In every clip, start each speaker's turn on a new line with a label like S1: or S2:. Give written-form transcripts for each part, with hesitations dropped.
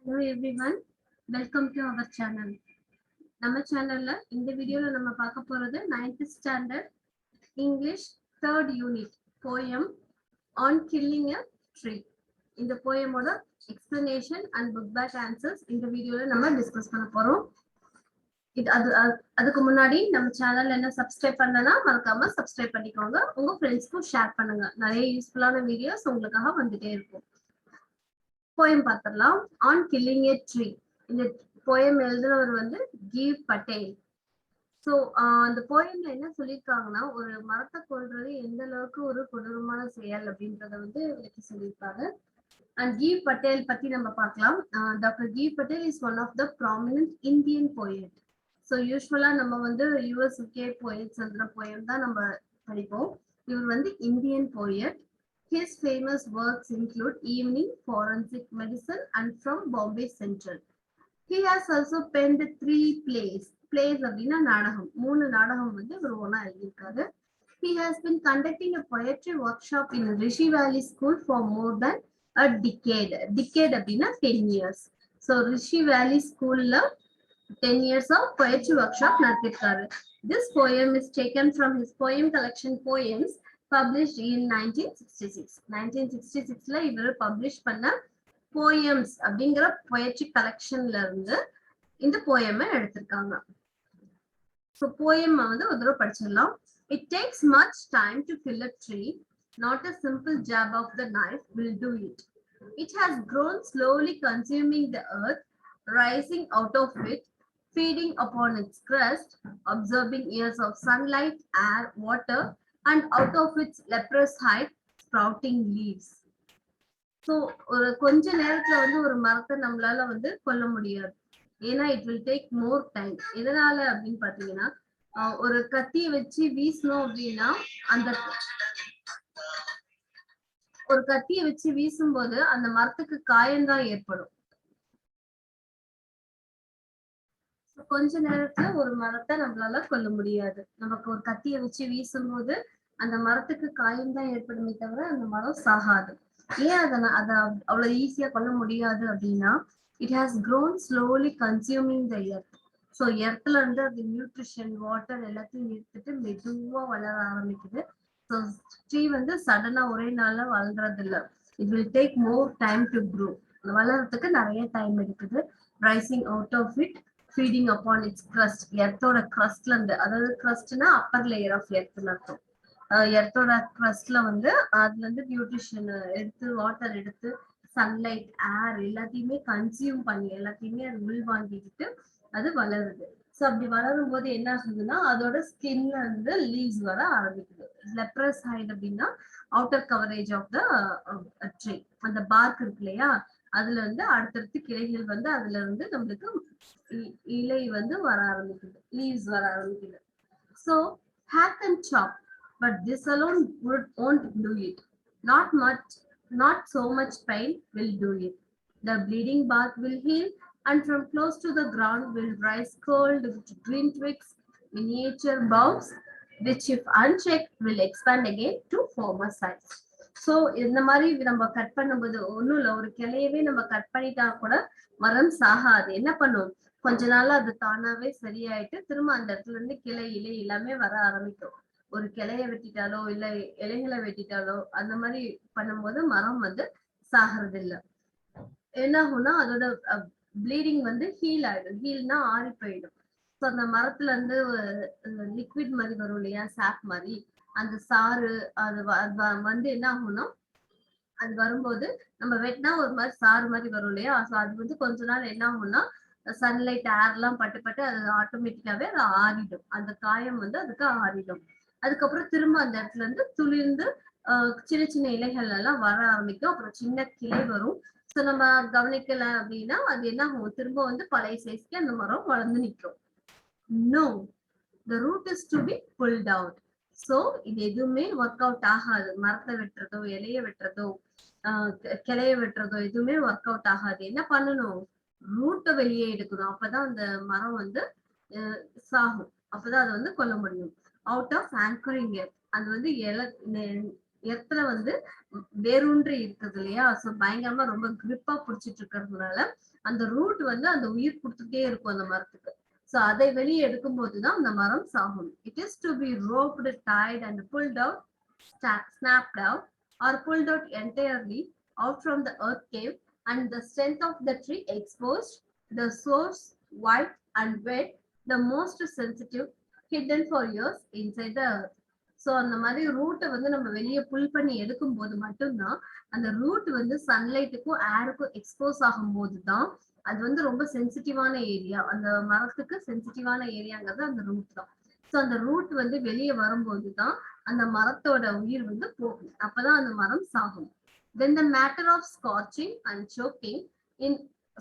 S1: Hello everyone, welcome to our channel. நம்ம சேனல்ல இந்த வீடியோல நம்ம பார்க்க போறது 9th standard English 3rd unit poem on killing a tree. இந்த poemோட explanation and book back answers இந்த வீடியோல நம்ம டிஸ்கஸ் பண்ண போறோம். அதுக்கு முன்னாடி நம்ம சேனல்ல என்ன சப்ஸ்கிரைப் பண்ணலனா மறக்காம சப்ஸ்கிரைப் பண்ணிக்கோங்க. உங்க ஃப்ரெண்ட்ஸ்க்கும் ஷேர் பண்ணுங்க. நிறைய யூஸ்ஃபுல்லான வீடியோஸ் உங்களுக்காக வந்துட்டே இருக்கும். போயம் பார்த்துடலாம். On killing A tree. இந்த போயம் எழுதுனவர் வந்து கீவ் பட்டேல். ஸோ அந்த போயம்ல என்ன சொல்லியிருக்காங்கன்னா, ஒரு மரத்தை கொல்றது எந்த அளவுக்கு ஒரு கொடூரமான செயல் அப்படின்றத வந்து விளக்கி சொல்லியிருக்காங்க. அண்ட் கீவ் பட்டேல் பத்தி நம்ம பார்க்கலாம். Doctor Gieve Patel is one of the prominent Indian poet. So usually நம்ம வந்து யூஎஸ்கே போயட்ஸ் எழுதுன போயம் தான் நம்ம படிப்போம். இவர் வந்து Indian poet. His famous works include Evening, Forensic Medicine, and From Bombay Central. He has also penned 3 plays. Plays அப்படின்னா நாடகம். 3 நாடகம் வந்து இவர் ஒண்ணா எழுதியிருக்காரு. He has been conducting a poetry workshop in Rishi Valley School for more than a decade. Decade அப்படின்னா 10 years. So Rishi Valley Schoolல 10 years of poetry workshop நடத்திருக்காரு. This poem is taken from his poem collection Poems published in 1966. 1966ல இவர் publish பண்ண poems அப்படிங்கிற poetry கலெக்ஷன்ல இருந்து இந்த போயமை எடுத்திருக்காங்க. So poem வந்து ஒரு தடவை படிச்சிடலாம். It takes much time to kill a tree, not a simple jab of the knife will do it. It has grown slowly consuming the earth, rising out of it, feeding upon its crust, absorbing years of sunlight, air, water, and out of its leprous height sprouting leaves. So ஒரு கொஞ்ச நேரத்துல வந்து ஒரு மரத்தை நம்மளால வந்து கொல்ல முடியாது. ஏன்னா it will take more time. எதனால அப்படின்னு பாத்தீங்கன்னா, ஒரு கத்தியை வச்சு வீசணும் அப்படின்னா ஒரு கத்தியை வச்சு வீசும்போது அந்த மரத்துக்கு காயம்தான் ஏற்படும். கொஞ்ச நேரத்துல ஒரு மரத்தை நம்மளால கொல்ல முடியாது. நமக்கு ஒரு கத்தியை வச்சு வீசும்போது அந்த மரத்துக்கு காயம்தான் ஏற்படுமே தவிர அந்த மரம் சாகாது. ஏன் அத அவ்வளவு ஈஸியா கொல்ல முடியாது அப்படின்னா, it has grown slowly consuming the earth. So எர்த்ல இருந்து அது நியூட்ரிஷன், வாட்டர் எல்லாத்தையும் எடுத்துட்டு மெதுவா வளர ஆரம்பிக்குது. ஸோ ட்ரீ வந்து சடனா ஒரே நாள்ல வளர்றது இல்லை. It will take more time to grow. வளர்றதுக்கு நிறைய டைம் எடுக்குது. Rising out of it, feeding upon its crust. எர்த்தோட கிரஸ்ட்ல இருந்து, அதாவது கிரஸ்ட்னா அப்பர் லேயர் ஆஃப் எர்த்னு அர்த்தம். எர்த்தோட கிரஸ்ட்ல வந்து அதுல இருந்து நியூட்ரிஷன் எடுத்து, வாட்டர் எடுத்து, சன்லைட், ஏர் எல்லாத்தையுமே கன்சியூம் பண்ணி, எல்லாத்தையுமே அது உள்வாங்கிக்கிட்டு அது வளருது. ஸோ அப்படி வளரும் போது என்ன ஆகுதுன்னா, அதோட ஸ்கின்ல இருந்து லீவ்ஸ் வர ஆரம்பிக்குது. லெப்ரஸ் ஹைட் அப்படின்னா outer coverage of the tree. அந்த பார்க் இருக்கு இல்லையா, அதுல இருந்து அடுத்தடுத்து கிளைகள் வந்து அதுல இருந்து நம்மளுக்கு இலை வந்து வர ஆரம்பிக்குது, லீவ்ஸ் வர ஆரம்பிக்குது. So hack and chop, but this alone won't do it. Not so much pain will do it. The bleeding bark will heal, and from close to the ground will rise curled green twigs, miniature bulbs, which if unchecked will expand again to former size. So இந்த மாதிரி நம்ம cut பண்ணும்போது ஒன்றும் இல்லை, ஒரு கிளையவே நம்ம cut பண்ணிட்டா கூட மரம் சாகாது. என்ன பண்ணும், கொஞ்ச நாள் அது தானாவே சரியாயிட்டு திரும்ப அந்த இடத்துல இருந்து கிளை, இலை எல்லாமே வர ஆரம்பிக்கும். ஒரு கிளைய வெட்டிட்டாலோ இல்ல இலைகளை வெட்டிட்டாலோ அந்த மாதிரி பண்ணும்போது மரம் வந்து சாகிறது இல்லை. என்ன ஆகும்னா அதோட ப்ளீடிங் வந்து ஹீல் ஆயிடும். ஹீல்னா ஆறி போயிடும். ஸோ அந்த மரத்துல இருந்து லிக்விட் மாதிரி வரும் இல்லையா, சாப் மாதிரி, அந்த சாறு அது வந்து என்ன ஆகும்னா, அது வரும்போது நம்ம வெட்டினா ஒரு மாதிரி சாறு மாதிரி வரும் இல்லையா. ஸோ அது வந்து கொஞ்ச நாள் என்ன ஆகும்னா, சன்லைட், ஏர் எல்லாம் பட்டு பட்டு அது ஆட்டோமேட்டிக்காவே அது ஆறிடும். அந்த காயம் வந்து அதுக்கு ஆறிடும். அதுக்கப்புறம் திரும்ப அந்த இடத்துல இருந்து துளிர்ந்து சின்ன சின்ன இலைகள் எல்லாம் வர ஆரம்பிக்கும். அப்புறம் சின்ன கிளை வரும். ஸோ நம்ம கவனிக்கல அப்படின்னா அது என்ன ஆகும், திரும்ப வந்து பழைய சைஸ்க்கு அந்த மரம் வளர்ந்து நிற்கும். No, the root is to be pulled out. So இது எதுவுமே ஒர்க் அவுட் ஆகாது. மரத்தை வெட்டுறதோ, இலைய வெட்டுறதோ, கிளைய வெட்டுறதோ எதுவுமே ஒர்க் அவுட் ஆகாது. என்ன பண்ணணும், ரூட்டை வெளியே எடுக்கணும். அப்பதான் அந்த மரம் வந்து சாகும். அப்பதான் அதை வந்து கொல்ல முடியும். அவுட் ஆஃப் ஆங்கரிங், அது வந்து எர்த்ல வந்து வேரூன்றி இருக்குது இல்லையா, சோ பயங்கரமா ரொம்ப கிரிப்பா புடிச்சிட்டு இருக்கிறதுனால அந்த ரூட் வந்து அந்த உயிர் கொடுத்துட்டே இருக்கும் அந்த மரத்துக்கு. சோ அதை வெளியே எடுக்கும் போதுதான் அந்த மரம் சாகும். It is to be roped, tied and pulled out, snapped out or pulled out entirely out from the earth cave, and the strength of the tree exposed, the source white and wet, the most sensitive, hidden for years inside the earth. So அந்த மாதிரி ரூட்டை வந்து நம்ம வெளியே புல் பண்ணி எடுக்கும் போது மட்டும்தான் அந்த ரூட் வந்து சன்லைட்டுக்கும் ஏருக்கும் எக்ஸ்போஸ் ஆகும் போதுதான் அது வந்து ரொம்ப சென்சிட்டிவான ஏரியா, அந்த மரத்துக்கு சென்சிட்டிவான ஏரியாங்கிறது அந்த ரூட் தான். சோ அந்த ரூட் வந்து வெளியே வரும்போதுதான் அந்த மரத்தோட உயிர் வந்து போகும், அப்பதான் அந்த மரம் சாகும். Then the matter of scorching and choking in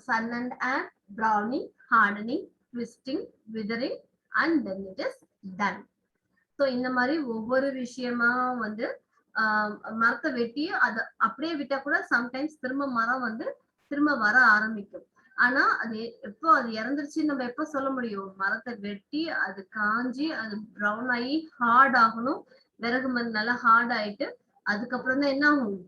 S1: sun and air, browning, hardening, twisting, withering, and then it is done. So இந்த மாதிரி ஒவ்வொரு விஷயமா வந்து மரத்தை வெட்டி அதை அப்படியே விட்டா கூட சம்டைம்ஸ் திரும்ப மரம் வந்து திரும்ப வர ஆரம்பிக்கும். ஆனா அது எப்போ அது இறந்துருச்சுன்னு நம்ம எப்ப சொல்ல முடியும்? மரத்தை வெட்டி அது காஞ்சி அது ப்ரௌன் ஆகி ஹார்ட் ஆகணும், விறகு மண் நல்லா ஹார்ட் ஆயிட்டு அதுக்கப்புறம் தான் என்ன ஆகும்,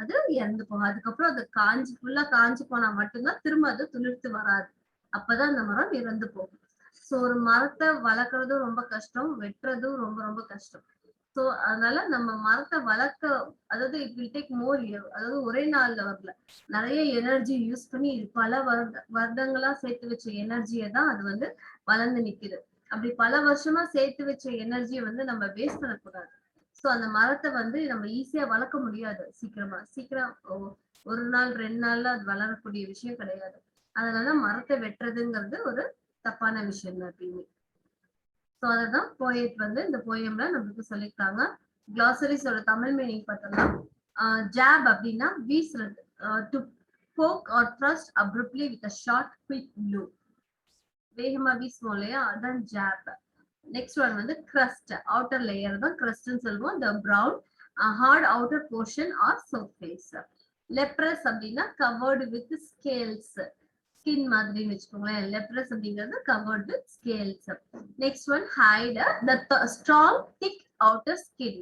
S1: அது இறந்து போகும். அதுக்கப்புறம் அது காஞ்சி ஃபுல்லா காஞ்சி போனா மட்டும்தான் திரும்ப அது துளிர்த்து வராது, அப்பதான் அந்த மரம் இறந்து போகும். சோ ஒரு மரத்தை வளர்க்கறதும் ரொம்ப கஷ்டம், வெட்டுறதும் ரொம்ப ரொம்ப கஷ்டம். சோ அதனால நம்ம மரத்தை வளர்க்க, அதாவது it will take more year, அதாவது ஒரே நாள்ல வரல, நிறைய எனர்ஜி யூஸ் பண்ணி பல வருடங்களா சேர்த்து வச்ச எனர்ஜியை தான் அது வந்து வளர்ந்து நிக்குது. அப்படி பல வருஷமா சேர்த்து வச்ச எனர்ஜியை வந்து நம்ம வேஸ்ட் பண்ணக்கூடாது. சோ அந்த மரத்தை வந்து நம்ம ஈஸியா வளர்க்க முடியாது, சீக்கிரம் ஒரு நாள் 2 நாள்ல அது வளரக்கூடிய விஷயம் கிடையாது. அதனால மரத்தை வெட்டுறதுங்கிறது ஒரு தப்பான விஷயம் தான் எப்பயுமே. சோ அததான் போயட் வந்து இந்த போயம்ல நம்மளுக்கு சொல்லிருக்காங்க. கிளாசரிஸோட தமிழ் மீனிங் பார்த்தோம்னா, ஜாப் அப்படின்னா வீசுறது, to poke or thrust abruptly with a short quick blow, வேகமா வீசுவோம் இல்லையா, அதான் ஜாப். நெக்ஸ்ட் ஒன் வந்து crust, அவுட்டர் லேயர் தான் crustன்னு சொல்லுவோம். the brown hard outer portion or surface. leprous அப்படின்னா covered with scales, ஸ்கின் மாதிரின்னு வச்சுக்கோங்களேன். leprous அப்படிங்கிறது covered with scales. next one hide, the strong thick outer skin.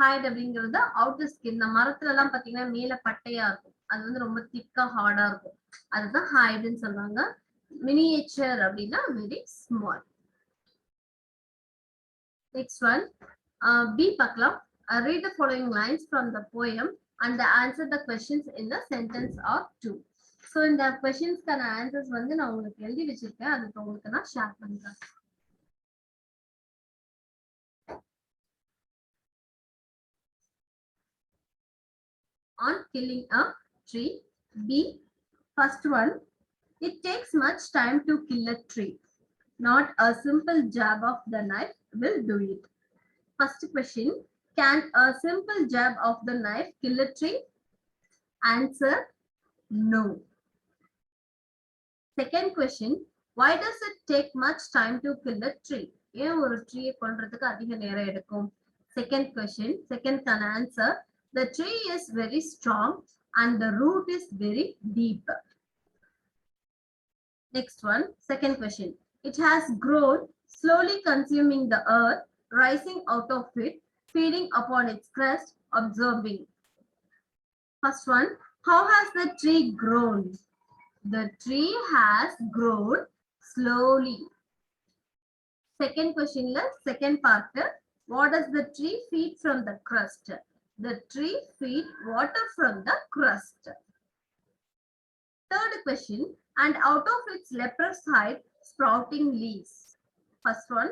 S1: hide அப்படிங்கிறது outer skin. இந்த மரத்துல எல்லாம் பாத்தீங்கன்னா மேல பட்டையா இருக்கும், அது வந்து ரொம்ப திக்கா ஹார்டா இருக்கும், அதுதான் hideன்னு சொல்லுவாங்க. miniature அப்படின்னா very small. next one B பார்க்கலாம். read the following lines from the poem and answer the questions in the sentence or two. So இந்த questions-க்கான answers வந்து நான் உங்களுக்கு எழுதி வச்சிருக்கேன், அது உங்களுக்கு நான் ஷேர் பண்றேன். On killing a tree. B, first one, it takes much time to kill a tree. Not a simple jab of the knife will do it. First question, can a simple jab of the knife kill a tree? Answer, no. Second question, why does it take much time to kill a tree? ஏன் ஒரு ட்ரீயை கொல்றதுக்கு அதிக நேரம் எடுக்கும்? Second question, second answer, the tree is very strong and the root is very deep. Next one, second question, it has grown, slowly consuming the earth, rising out of it, feeding upon its crust, absorbing. First one, how has the tree grown? The tree has grown slowly. Second question, second part, what does the tree feed from the crust? The tree feeds water from the crust. Third question, and out of its leprous hide, sprouting leaves. First one,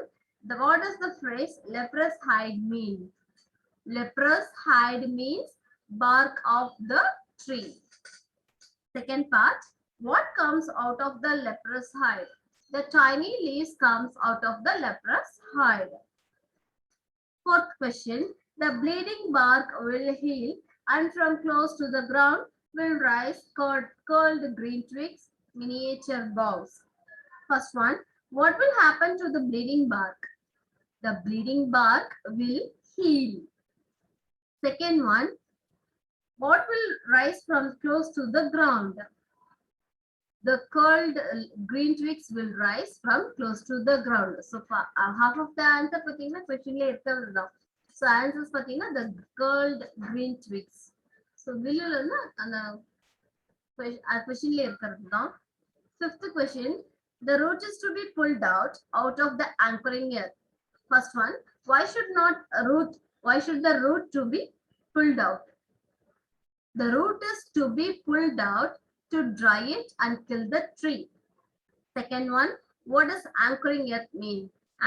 S1: what does the phrase leprous hide mean? Leprous hide means bark of the tree. Second part, what comes out of the leprous hide? The tiny leaves comes out of the leprous hide. Fourth question, the bleeding bark will heal and from close to the ground will rise curled green twigs, miniature boughs. First one, what will happen to the bleeding bark? The bleeding bark will heal. Second one, what will rise from close to the ground? The curled green twigs will rise from close to the ground. So half of the answer பார்த்தீங்கன்னா questionல இருக்கிறது தான். So answers பாத்தீங்கன்னா the curled green twigs. So வில்லுல இருந்து அந்த questionல இருக்கிறது தான். Fifth question, the root is to be pulled out of the anchoring earth. First one, why should the root to be pulled out? The root is to be pulled out to dry it and kill the tree. Second one, what does anchoring earth mean?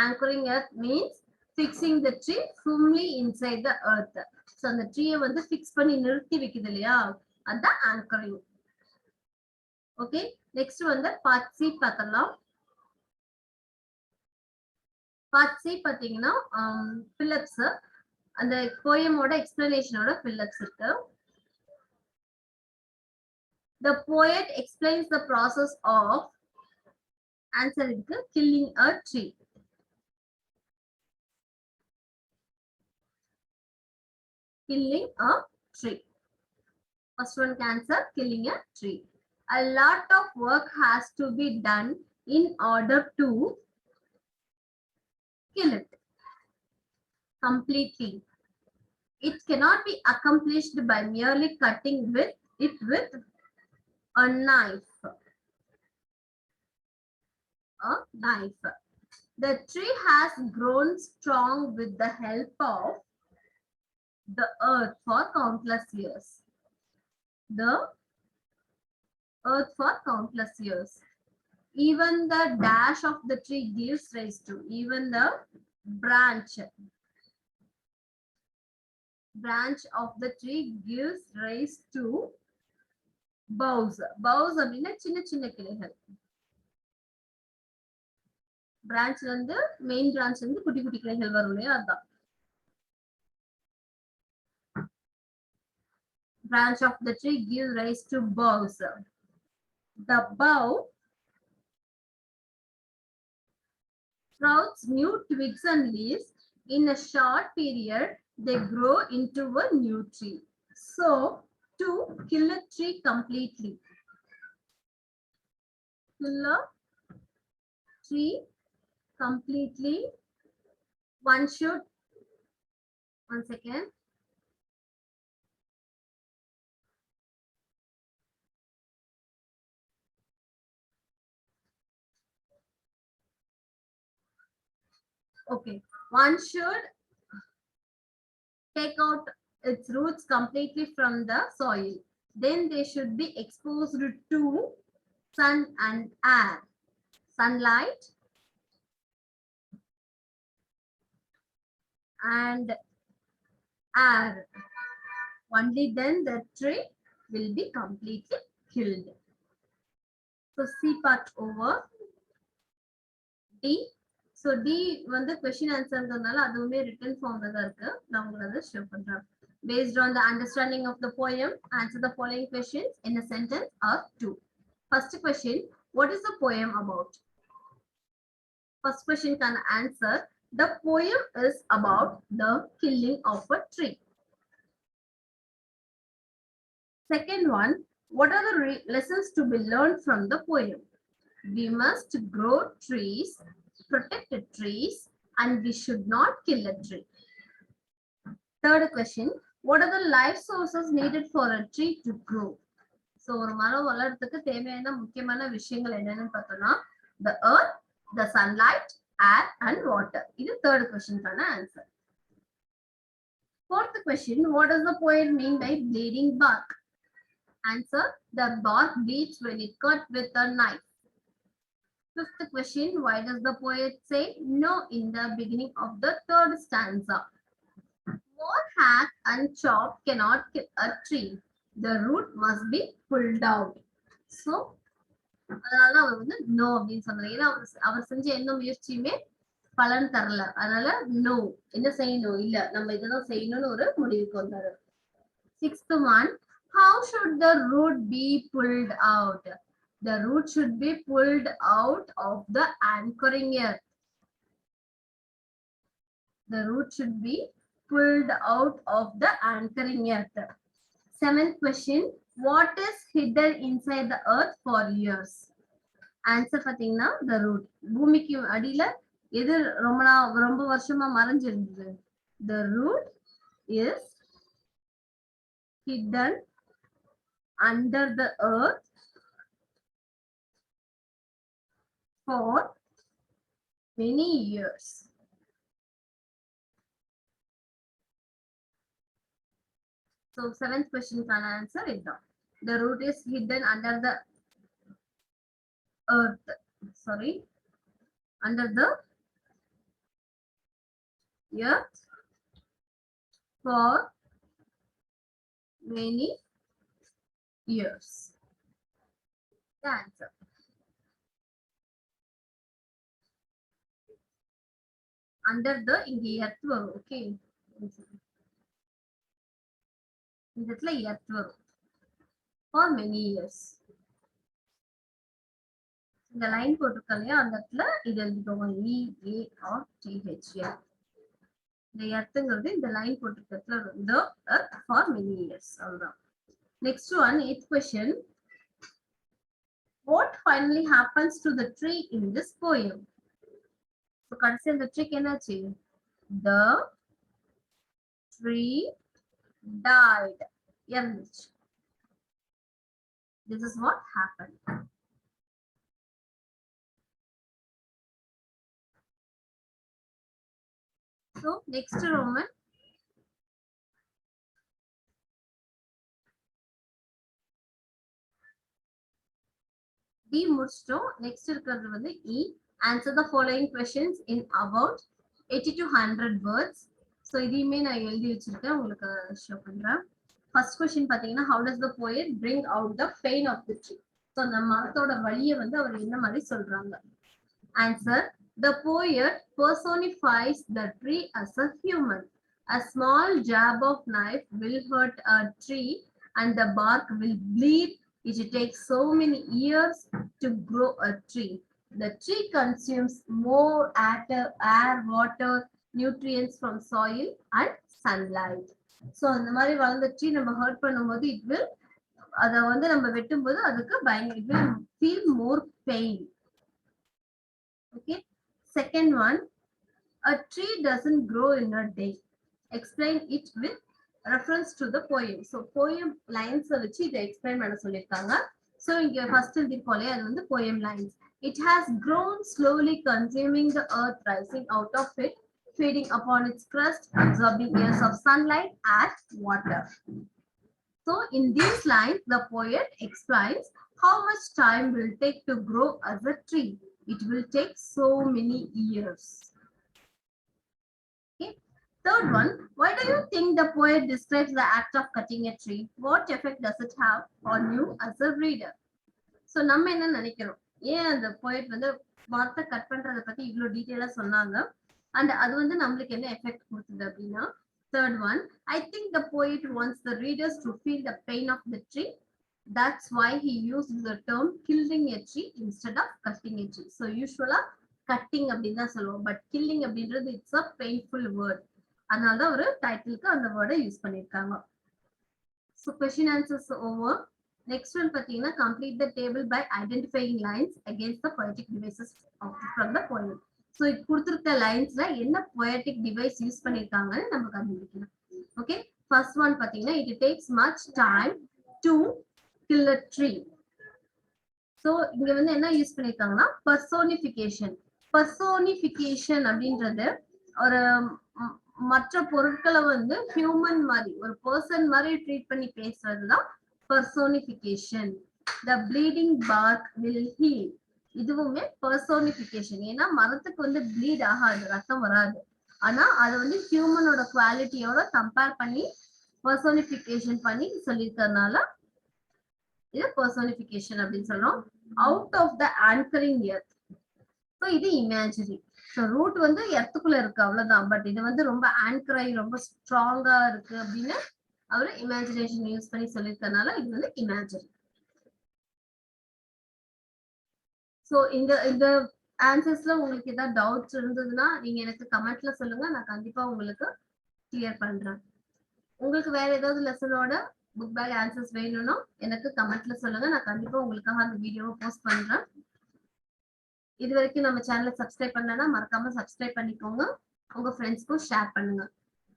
S1: Anchoring earth means fixing the tree firmly inside the earth. So அந்த tree வந்து fix பண்ணி நிறுத்தி வைக்குது இல்லையா, அதான் anchoring. Okay, next வந்து part C பார்த்தலாம். part C பாத்தீங்கன்னா Phillips அந்த poem-ஓட explanation-ஓட Phillips இருக்கு. The poet explains the process of answer இருக்கு killing a tree. Killing a tree. First one answer, killing a tree. A lot of work has to be done in order to kill it completely. It cannot be accomplished by merely cutting it with a knife. The tree has grown strong with the help of the earth for countless years. The earth for countless years. Even the dash of the tree gives rise to, even the branch of the tree gives rise to boughs. Boughs அப்படின்னா சின்ன சின்ன கிளைகள். பிரான்ச்ல இருந்து main பிரான்ச்ல இருந்து குட்டி குட்டி கிளைகள் வரும் இல்லையா, அதான். Branch of the tree gives rise to boughs. The bough sprouts new twigs and leaves. In a short period, they grow into a new tree. So, to kill a tree completely, one should, one second. Okay, one should take out its roots completely from the soil. Then they should be exposed to sun and air. Sunlight and air. Only then the tree will be completely killed. So C part over. D. So D வந்து question answerன்றதால அதுவுமே written formல தான் இருக்கு. நான் உங்களுக்கு அதை show பண்றேன். Based on the understanding of the poem, answer the following questions in a sentence or two. First question, what is the poem about? First question can answer, the poem is about the killing of a tree. Second one, what are the lessons to be learned from the poem? We must grow trees, protect the trees, and we should not kill a tree. Third question, what are the life sources needed for a tree to grow? So ஒரு மரம் வளர்றதுக்கு தேவையான முக்கியமான விஷயங்கள் என்னன்னு பார்த்தோம்னா, the earth, the sunlight, air and water. இது third question கான answer. Fourth question, what does the poet mean by bleeding bark? Answer, the bark bleeds when it cut with a knife. Fifth question, why does the poet say no in the beginning of the third stanza? More hacked and chopped cannot kill a tree. The root must be pulled out. So, அதனால அவர் வந்து no அப்படின்னு சொன்னாரு. ஏன்னா அவர் செஞ்ச எந்த முயற்சியுமே பலன் தரல. அதனால no, என்ன செய்யணும், இல்ல நம்ம இதெல்லாம் செய்யணும்னு ஒரு முடிவுக்கு வந்தாரு. Sixth one, how should the root be pulled out? The root should be pulled out of the anchoring earth. The root should be pulled out of the anchoring earth. Seventh question, what is hidden inside the earth for years? Answer பாத்தீங்கன்னா the root. பூமிக்கு அடியில எது ரொம்ப வருஷமா மறைஞ்சிருந்தது? The root is hidden under the earth for many years. So 7th question can answer is that the root is hidden under the earth. Sorry, under the earth for many years. The answer. Under the இங்க earth வரும். Okay. இந்த இடத்துல earth வரும். For many years. இந்த line போட்டுருக்க இல்லையா அந்த இடத்துல இது எழுதிக்கோங்க EARTH. இந்த எர்த்துங்கிறது இந்த line போட்டுருக்கிறதுல the earth for many years. அவ்வளவுதான். Next one, 8th question. What finally happens to the tree in this poem? So கடைசி அந்த ட்ரீக்கு என்னாச்சு? The tree died. இறந்துச்சு. This is what happened. So next Roman. D முடிச்சிட்டோம். Next இருக்கிறது வந்து E. Answer the following questions in about 80 to 100 words. So இதையுமே நான் எழுதி வச்சிருக்கேன் உங்களுக்கு ஷோ பண்றேன். ஃபர்ஸ்ட் क्वेश्चन பாத்தீங்கன்னா how does the poet bring out the pain of the tree? So அந்த மரத்தோட வலியை வந்து அவர் என்ன மாதிரி சொல்றாங்க? Answer. The poet personifies the tree as a human. A small jab of knife will hurt a tree and the bark will bleed. It takes so many years to grow a tree. The tree consumes more air, water, nutrients from soil and sunlight. So அந்த மாதிரி வளர்ந்த tree நம்ம hurt பண்ணும்போது it will அத வந்து நம்ம வெட்டும்போது அதுக்கு பயங்கர it will feel more pain. Okay. Second one, a tree doesn't grow in a day. Explain it with reference to the poem. So poem lines வச்சு இதை explain பண்ண சொல்லிருக்காங்க. So இங்க first எழுதிருக்கோம்ல அது வந்து poem lines. It has grown slowly, consuming the earth, rising out of it, feeding upon its crust, absorbing years of sunlight and water. So in these lines, the poet explains how much time will take to grow as a tree. It will take so many years. Okay. Third one, why do you think the poet describes the act of cutting a tree? What effect does it have on you as a reader? So நம்ம என்ன நினைக்கிறோம்? ஏன் அந்த poet வந்து மரத்தை cut பண்றத பத்தி இவ்வளவு டீடைலா சொன்னாங்க and அது வந்து நம்மளுக்கு என்ன எஃபெக்ட் கொடுத்தது அப்படின்னா third one, I think the poet wants the readers to feel the pain of the tree. That's why he used the term killing a tree instead of cutting a tree. So usually cutting அப்படினு தான் சொல்லுவோம் but killing அப்படின்றது it's a painful word. அதனால தான் ஒரு டைட்டிலுக்கு அந்த வேர்டை use பண்ணிருக்காங்க. So question answers over. Next one பாத்தீங்கன்னா complete the table by identifying lines against the poetic devices from the poem. So இது கொடுத்திருக்க லைன்ஸ்ல என்ன poetic device யூஸ் பண்ணிருக்காங்கன்னு நம்ம கண்டுபிடிக்கணும். Okay. First one பாத்தீங்கன்னா it takes much time to kill a tree. So இங்க வந்து என்ன யூஸ் பண்ணிருக்காங்கன்னா personification. Personification அப்படின்றது ஒரு மற்ற பொருட்களை வந்து ஹியூமன் மாதிரி ஒரு பர்சன் மாதிரி ட்ரீட் பண்ணி பேசுறதுதான் personification. The bleeding bark will heal. இதுவுமே personification. ஏன்னா மரத்துக்கு வந்து bleed ஆகாது, ரத்தம் வராது. ஆனா அது வந்து ஹியூமனோட குவாலிட்டியோட கம்பேர் பண்ணி personification பண்ணி சொல்லிருக்கறதுனால இது personification அப்படின்னு சொல்றோம். Out of the anchoring earth. So இது imagery. So root வந்து எர்த்துக்குள்ள இருக்கு அவ்வளவுதான். பட் இது வந்து ரொம்ப ஆங்கர் ஆகி ரொம்ப ஸ்ட்ராங்கா இருக்கு அப்படின்னு அவரு இமேஜினேஷன் யூஸ் பண்ணி சொல்லிருக்கனால இது வந்து இமேஜினரி. சோ இந்த ஆன்சர்ஸ்ல உங்களுக்கு ஏதாவது டவுட்ஸ் இருந்ததுன்னா நீங்க எனக்கு கமெண்ட்ல சொல்லுங்க, நான் கண்டிப்பா உங்களுக்கு கிளியர் பண்றேன். உங்களுக்கு வேற ஏதாவது லெசனோட புக் பேக் ஆன்சர்ஸ் வேணும்னா எனக்கு கமெண்ட்ல சொல்லுங்க, நான் கண்டிப்பா உங்களுக்காக அந்த வீடியோவை போஸ்ட் பண்றேன். இது வரைக்கும் நம்ம சேனலை சப்ஸ்கிரைப் பண்ணலன்னா மறக்காம சப்ஸ்கிரைப் பண்ணிக்கோங்க, உங்க ஃப்ரெண்ட்ஸ்க்கும் ஷேர் பண்ணுங்க.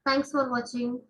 S1: Thanks for watching.